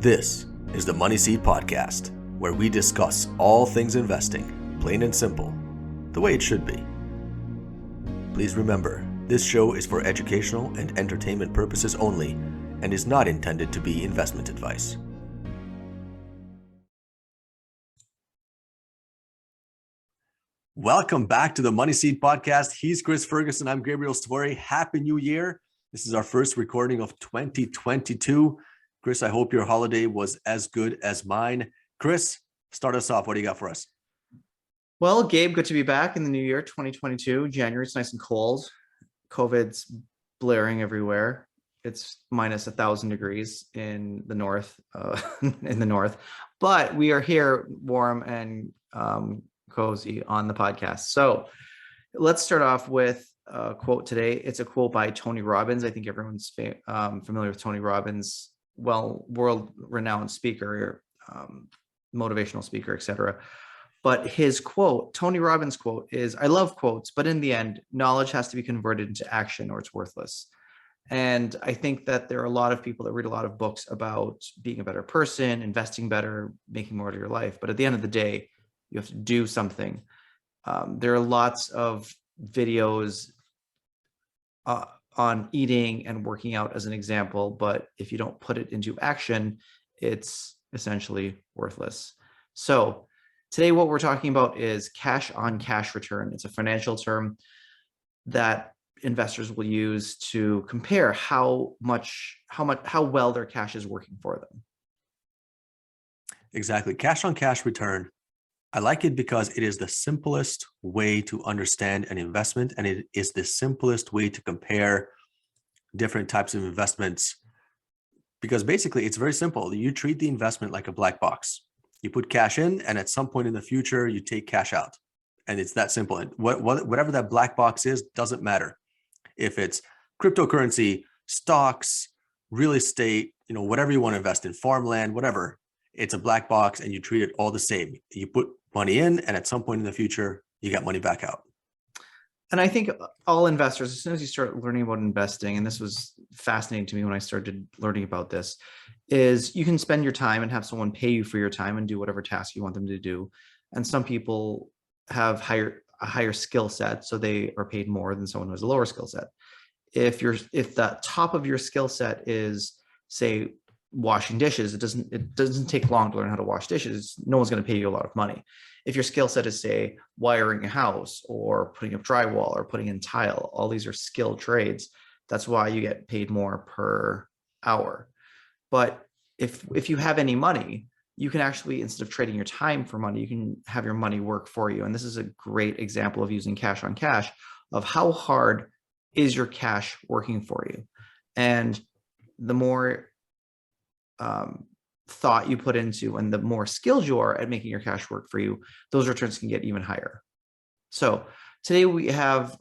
This is the Money Seed Podcast, where we discuss all things investing, plain and simple, the way it should be. Please remember, this show is for educational and entertainment purposes only and is not intended to be investment advice. Welcome back to the Money Seed Podcast. He's Chris Ferguson. I'm Gabriel Stvory. Happy New Year. This is our first recording of 2022. Chris, I hope your holiday was as good as mine. Chris, start us off. What do you got for us? Well, Gabe, good to be back in the new year, 2022. January, it's nice and cold. COVID's blaring everywhere. It's minus 1,000 degrees in the north, but we are here warm and cozy on the podcast. So let's start off with a quote today. It's a quote by Tony Robbins. I think everyone's familiar with Tony Robbins, world-renowned speaker, motivational speaker, etc. But his quote, Tony Robbins' quote is, "I love quotes, but in the end, knowledge has to be converted into action or it's worthless." And I think that there are a lot of people that read a lot of books about being a better person, investing better, making more of your life. But at the end of the day, you have to do something. There are lots of videos on eating and working out as an example, but if you don't put it into action, it's essentially worthless. So today, what we're talking about is cash on cash return. It's a financial term that investors will use to compare how well their cash is working for them. Exactly. Cash on cash return. I like it because it is the simplest way to understand an investment, and it is the simplest way to compare different types of investments, because basically it's very simple. You treat the investment like a black box. You put cash in, and at some point in the future, you take cash out. And it's that simple. And whatever that black box is, doesn't matter. If it's cryptocurrency, stocks, real estate, whatever you want to invest in, farmland, whatever, it's a black box and you treat it all the same. You put money in, and at some point in the future, you got money back out. And I think all investors, as soon as you start learning about investing, and this was fascinating to me when I started learning about this, is you can spend your time and have someone pay you for your time and do whatever task you want them to do. And some people have a higher skill set, so they are paid more than someone who has a lower skill set. If the top of your skill set is, say, washing dishes, it doesn't take long to learn how to wash dishes. No one's going to pay you a lot of money. If your skill set is, say, wiring a house or putting up drywall or putting in tile, all these are skilled trades. That's why you get paid more per hour. But if you have any money, you can actually, instead of trading your time for money, you can have your money work for you. And this is a great example of using cash on cash, of how hard is your cash working for you. And the more thought you put into and the more skilled you are at making your cash work for you, those returns can get even higher. So today we have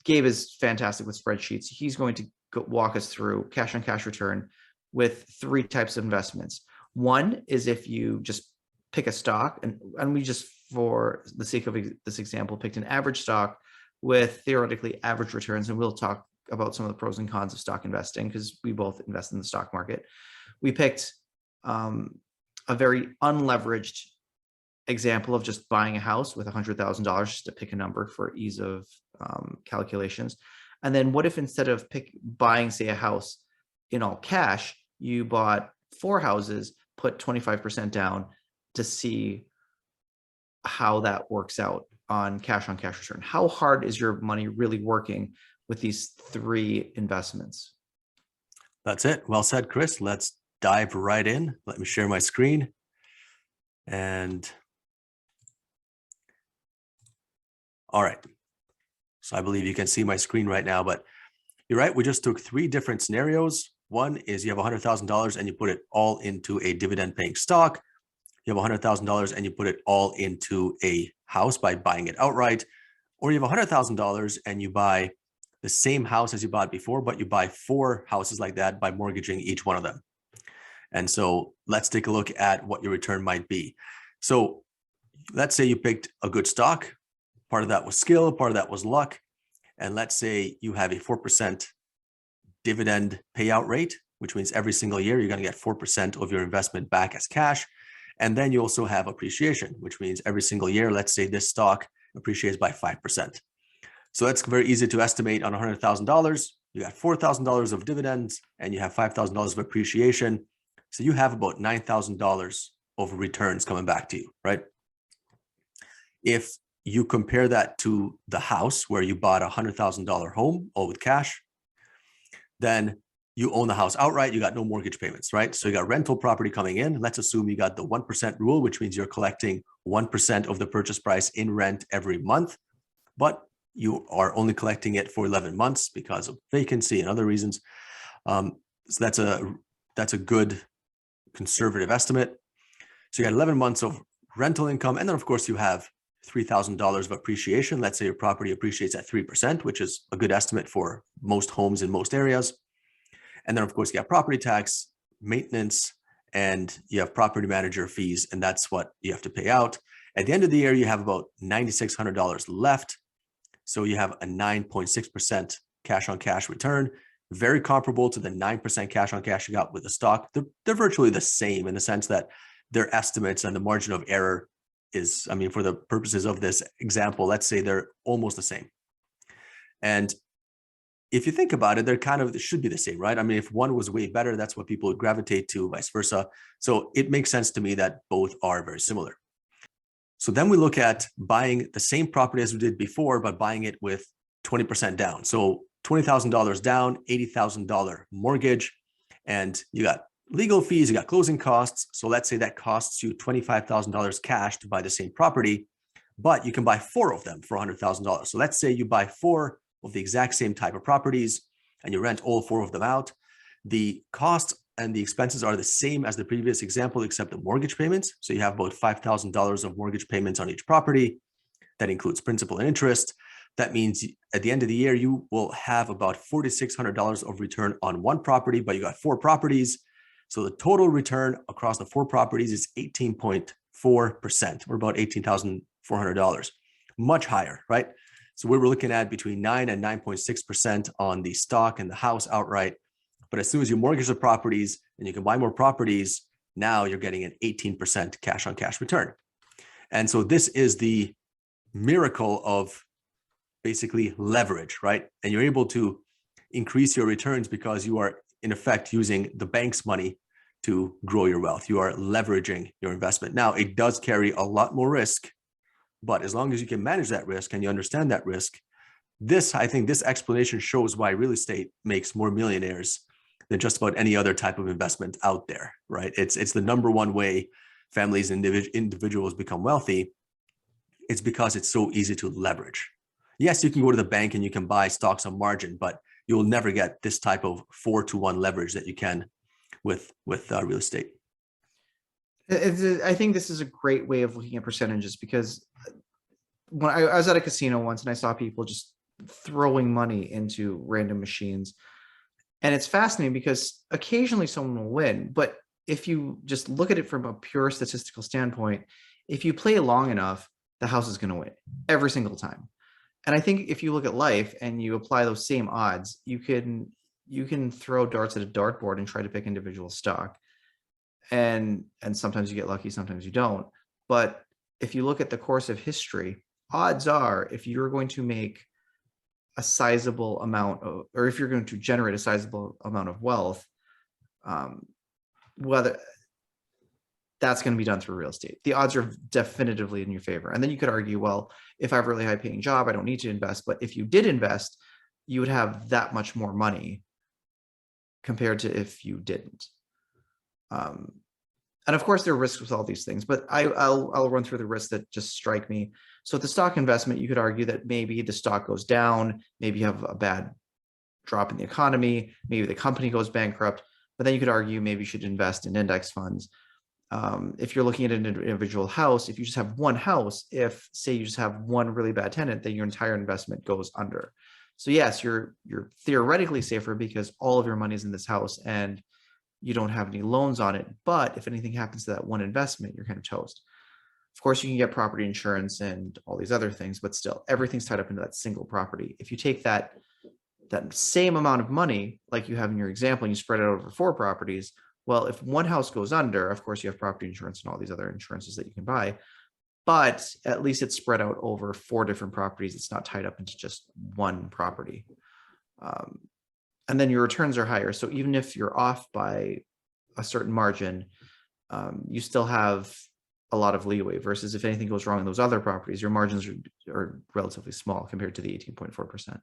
Gabe is fantastic with spreadsheets. He's going to walk us through cash on cash return with 3 types of investments. One is if you just pick a stock, and we just, for the sake of this example, picked an average stock with theoretically average returns, and we'll talk about some of the pros and cons of stock investing because we both invest in the stock market. We picked a very unleveraged example of just buying a house with $100,000, just to pick a number for ease of calculations. And then what if instead of buying, say, a house in all cash, you bought 4 houses, put 25% down to see how that works out on cash return? How hard is your money really working with these 3 investments? That's it. Well said, Chris. Let's dive right in. Let me share my screen. And all right. So I believe you can see my screen right now, but you're right. We just took 3 different scenarios. One is you have $100,000 and you put it all into a dividend paying stock. You have $100,000 and you put it all into a house by buying it outright. Or you have $100,000 and you buy the same house as you bought before, but you buy 4 houses like that by mortgaging each one of them. And so let's take a look at what your return might be. So let's say you picked a good stock. Part of that was skill, part of that was luck. And let's say you have a 4% dividend payout rate which means every single year you're going to get 4% of your investment back as cash. And then you also have appreciation, which means every single year, let's say this stock appreciates by 5%. So that's very easy to estimate. On $100,000, you got $4,000 of dividends and you have $5,000 of appreciation. So you have about $9,000 of returns coming back to you, right? If you compare that to the house where you bought a $100,000 home, all with cash, then you own the house outright, you got no mortgage payments, right? So you got rental property coming in. Let's assume you got the 1% rule, which means you're collecting 1% of the purchase price in rent every month, but you are only collecting it for 11 months because of vacancy and other reasons. So that's a good conservative estimate. So you got 11 months of rental income. And then of course you have $3,000 of appreciation. Let's say your property appreciates at 3%, which is a good estimate for most homes in most areas. And then of course you have property tax, maintenance, and you have property manager fees, and that's what you have to pay out. At the end of the year, you have about $9,600 left. So you have a 9.6% cash on cash return, very comparable to the 9% cash on cash you got with the stock. They're virtually the same in the sense that their estimates and the margin of error is, I mean, for the purposes of this example, let's say they're almost the same. And if you think about it, they're kind of, they should be the same, right? I mean, if one was way better, that's what people would gravitate to, vice versa. So it makes sense to me that both are very similar. So then we look at buying the same property as we did before, but buying it with 20% down. So $20,000 down, $80,000 mortgage, and you got legal fees, you got closing costs. So let's say that costs you $25,000 cash to buy the same property, but you can buy 4 of them for $100,000. So let's say you buy 4 of the exact same type of properties and you rent all 4 of them out. The costs and the expenses are the same as the previous example, except the mortgage payments. So you have about $5,000 of mortgage payments on each property. That includes principal and interest. That means at the end of the year, you will have about $4,600 of return on one property, but you got 4 properties. So the total return across the 4 properties is 18.4%, or about $18,400, much higher, right? So we were looking at between 9 and 9.6% on the stock and the house outright. But as soon as you mortgage the properties and you can buy more properties, now you're getting an 18% cash on cash return. And so this is the miracle of basically leverage, right? And you're able to increase your returns because you are in effect using the bank's money to grow your wealth. You are leveraging your investment. Now, it does carry a lot more risk, but as long as you can manage that risk and you understand that risk, I think this explanation shows why real estate makes more millionaires than just about any other type of investment out there, right? It's the number one way families and individuals become wealthy. It's because it's so easy to leverage. Yes, you can go to the bank and you can buy stocks on margin, but you'll never get this type of 4-to-1 leverage that you can with real estate. I think this is a great way of looking at percentages, because when I was at a casino once and I saw people just throwing money into random machines. And it's fascinating because occasionally someone will win, but if you just look at it from a pure statistical standpoint, if you play long enough, the house is going to win every single time. And I think if you look at life and you apply those same odds, you can throw darts at a dartboard and try to pick individual stock. And sometimes you get lucky, sometimes you don't. But if you look at the course of history, odds are if you're going to make a sizable amount of, or if you're going to generate a sizable amount of wealth, whether that's going to be done through real estate, the odds are definitively in your favor. And then you could argue, well, if I have a really high paying job, I don't need to invest. But if you did invest, you would have that much more money compared to if you didn't. And of course, there are risks with all these things, but I'll run through the risks that just strike me. So with the stock investment, you could argue that maybe the stock goes down, maybe you have a bad drop in the economy, maybe the company goes bankrupt, but then you could argue maybe you should invest in index funds. If you're looking at an individual house, if you just have one house, if say you just have one really bad tenant, then your entire investment goes under. So yes, you're theoretically safer because all of your money is in this house and you don't have any loans on it. But if anything happens to that one investment, you're kind of toast. Of course, you can get property insurance and all these other things, but still everything's tied up into that single property. If you take that that same amount of money, like you have in your example, and you spread it over 4 properties. Well, if one house goes under, of course, you have property insurance and all these other insurances that you can buy, but at least it's spread out over 4 different properties. It's not tied up into just one property. And then your returns are higher. So even if you're off by a certain margin, you still have a lot of leeway, versus if anything goes wrong in those other properties, your margins are relatively small compared to the 18.4%.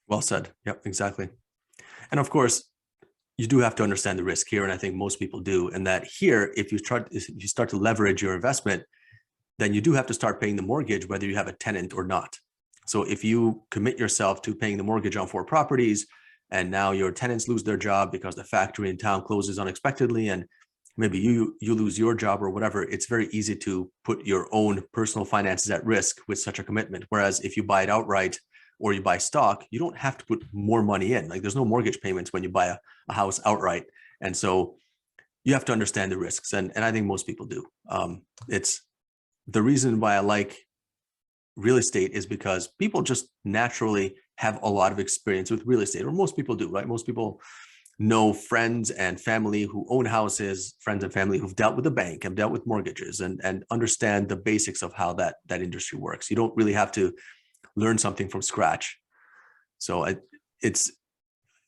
Well said. Yep, exactly. And of course, you do have to understand the risk here, and I think most people do. And that here, if you start to leverage your investment, then you do have to start paying the mortgage, whether you have a tenant or not. So if you commit yourself to paying the mortgage on 4 properties, and now your tenants lose their job because the factory in town closes unexpectedly, and maybe you lose your job or whatever, it's very easy to put your own personal finances at risk with such a commitment. Whereas if you buy it outright or you buy stock, you don't have to put more money in. Like, there's no mortgage payments when you buy a house outright. And so you have to understand the risks. And I think most people do. It's the reason why I like real estate is because people just naturally have a lot of experience with real estate, or most people do, right? Most people know friends and family who own houses, friends and family who've dealt with the bank, have dealt with mortgages, and understand the basics of how that industry works. You don't really have to learn something from scratch. So it's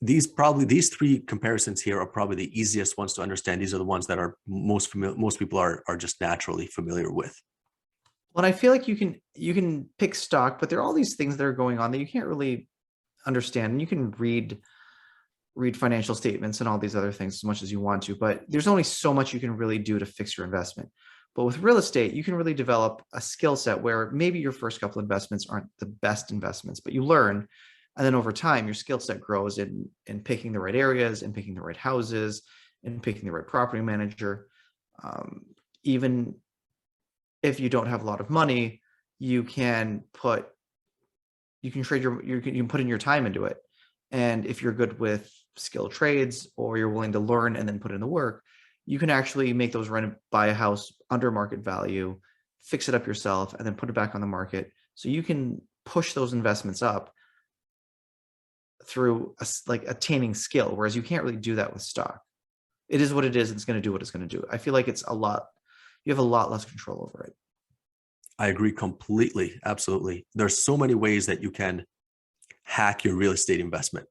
these 3 comparisons here are probably the easiest ones to understand. These are the ones that are most people are just naturally familiar with. Well, I feel like you can pick stock, but there are all these things that are going on that you can't really understand. And you can read financial statements and all these other things as much as you want to, but there's only so much you can really do to fix your investment. But with real estate, you can really develop a skill set where maybe your first couple investments aren't the best investments, but you learn. And then over time, your skill set grows in picking the right areas, and picking the right houses, and picking the right property manager. Even if you don't have a lot of money, you can put in your time into it. And if you're good with skilled trades, or you're willing to learn and then put in the work, you can actually make those buy a house under market value, fix it up yourself, and then put it back on the market. So you can push those investments up through attaining skill, whereas you can't really do that with stock. It is what it is. It's going to do what it's going to do. I feel like you have a lot less control over it. I agree completely. Absolutely. There's so many ways that you can hack your real estate investment,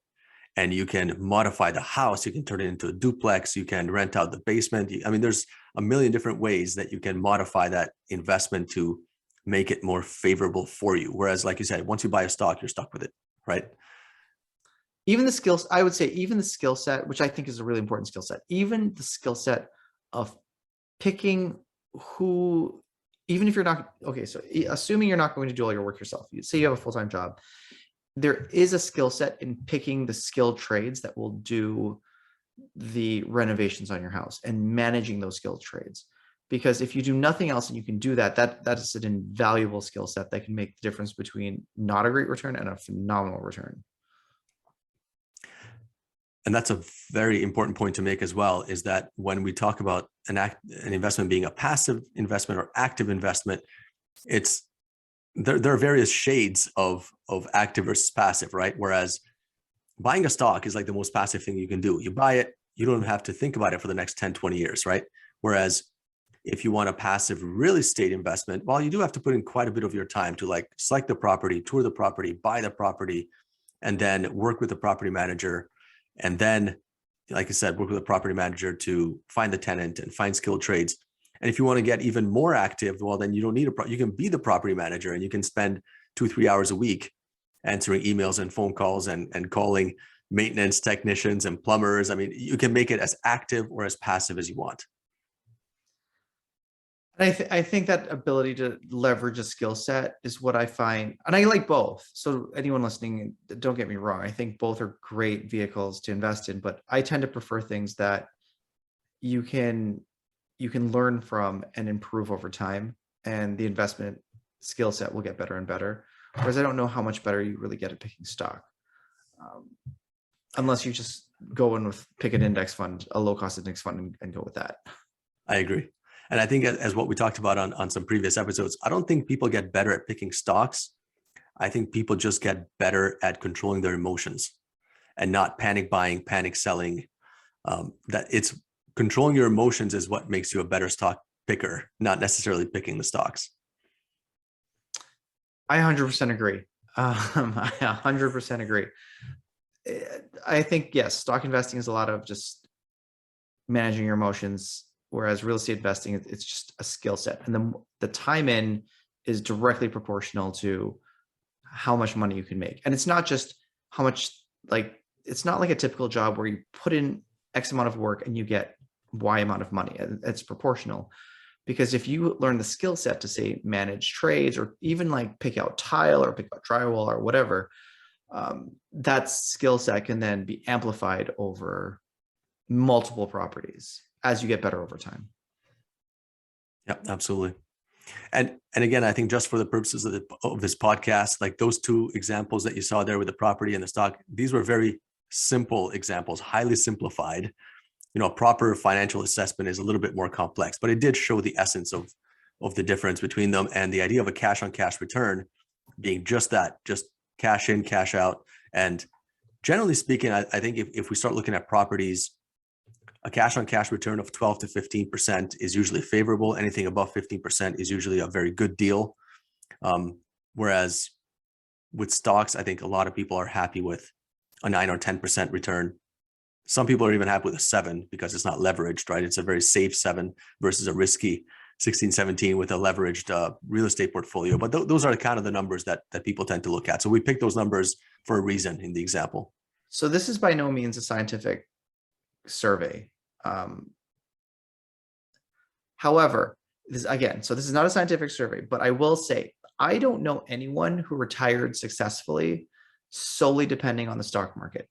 and you can modify the house. You can turn it into a duplex. You can rent out the basement. I mean, there's a million different ways that you can modify that investment to make it more favorable for you. Whereas, like you said, once you buy a stock, you're stuck with it, right? Even the skills, I would say, even the skill set, which I think is a really important skill set, even the skill set of picking who, even if you're not, okay, so assuming you're not going to do all your work yourself, you say you have a full-time job, there is a skill set in picking the skilled trades that will do the renovations on your house and managing those skilled trades. Because if you do nothing else and you can do that is an invaluable skill set that can make the difference between not a great return and a phenomenal return. And that's a very important point to make as well, is that when we talk about an investment being a passive investment or active investment, there are various shades of active versus passive, right? Whereas buying a stock is like the most passive thing you can do. You buy it, you don't have to think about it for the next 10, 20 years, right? Whereas if you want a passive real estate investment, well, you do have to put in quite a bit of your time to select the property, tour the property, buy the property, and then work with the property manager. And then, like I said, work with a property manager to find the tenant and find skilled trades. And if you want to get even more active, well, then you don't need you can be the property manager, and you can spend 2-3 hours a week answering emails and phone calls and calling maintenance technicians and plumbers. I mean, you can make it as active or as passive as you want. And I think that ability to leverage a skill set is what I find, and I like both. So anyone listening, don't get me wrong, I think both are great vehicles to invest in, but I tend to prefer things that you can learn from and improve over time, and the investment skill set will get better and better. Whereas I don't know how much better you really get at picking stock, unless you just go in with pick an index fund, a low cost index fund, and go with that. I agree. And I think, as what we talked about on some previous episodes, I don't think people get better at picking stocks. I think people just get better at controlling their emotions and not panic buying, panic selling. That it's controlling your emotions is what makes you a better stock picker, not necessarily picking the stocks. I 100% agree. I 100% agree. I think, yes, stock investing is a lot of just managing your emotions, whereas real estate investing, it's just a skill set. And the time in is directly proportional to how much money you can make. And it's not just how much, like, it's not like a typical job where you put in X amount of work and you get Y amount of money. It's proportional. Because if you learn the skill set to, say, manage trades, or even like pick out tile or pick out drywall or whatever, that skill set can then be amplified over multiple properties as you get better over time. Yeah, absolutely. And again, I think just for the purposes of this podcast, like those two examples that you saw there with the property and the stock, these were very simple examples, highly simplified. You know, a proper financial assessment is a little bit more complex, but it did show the essence of the difference between them, and the idea of a cash on cash return being just that, just cash in, cash out. And generally speaking, I think if we start looking at properties, a cash on cash return of 12 to 15% is usually favorable. Anything above 15% is usually a very good deal. Whereas with stocks, I think a lot of people are happy with a 9 or 10% return. Some people are even happy with a 7 because it's not leveraged, right? It's a very safe 7 versus a risky 16, 17 with a leveraged real estate portfolio. But those are kind of the numbers that people tend to look at. So we picked those numbers for a reason in the example. So this is by no means a scientific survey. However, this is not a scientific survey, but I will say, I don't know anyone who retired successfully solely depending on the stock market.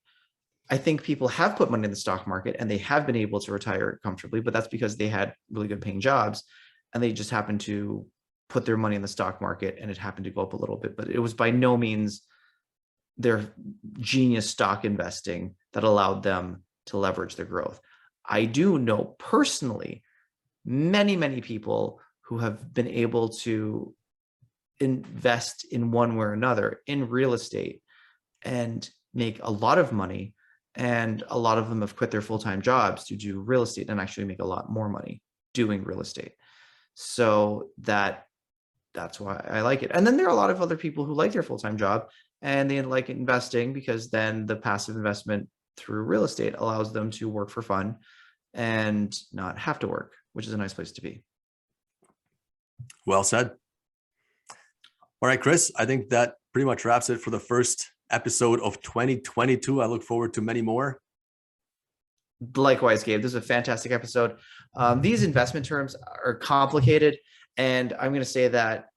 I think people have put money in the stock market and they have been able to retire comfortably, but that's because they had really good paying jobs and they just happened to put their money in the stock market and it happened to go up a little bit, but it was by no means their genius stock investing that allowed them to leverage their growth. I do know personally many, many people who have been able to invest in one way or another in real estate and make a lot of money. And a lot of them have quit their full-time jobs to do real estate and actually make a lot more money doing real estate. So that's why I like it. And then there are a lot of other people who like their full-time job and they like investing because then the passive investment through real estate allows them to work for fun and not have to work, which is a nice place to be. Well said. All right, Chris, I think that pretty much wraps it for the first episode of 2022. I look forward to many more. Likewise, Gabe, this is a fantastic episode. These investment terms are complicated, and I'm going to say that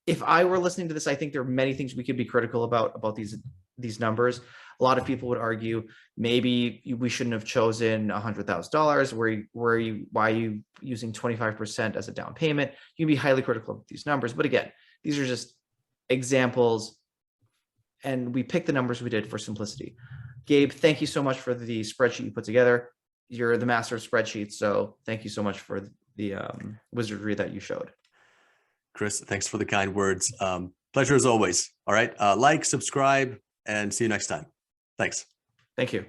if I were listening to this, I think there are many things we could be critical about these numbers. A lot of people would argue maybe we shouldn't have chosen $100,000. Why are you using 25% as a down payment? You'd be highly critical of these numbers. But again, these are just examples, and we picked the numbers we did for simplicity. Gabe, thank you so much for the spreadsheet you put together. You're the master of spreadsheets, so thank you so much for the wizardry that you showed. Chris, thanks for the kind words. Pleasure as always. All right. Like, subscribe, and see you next time. Thanks. Thank you.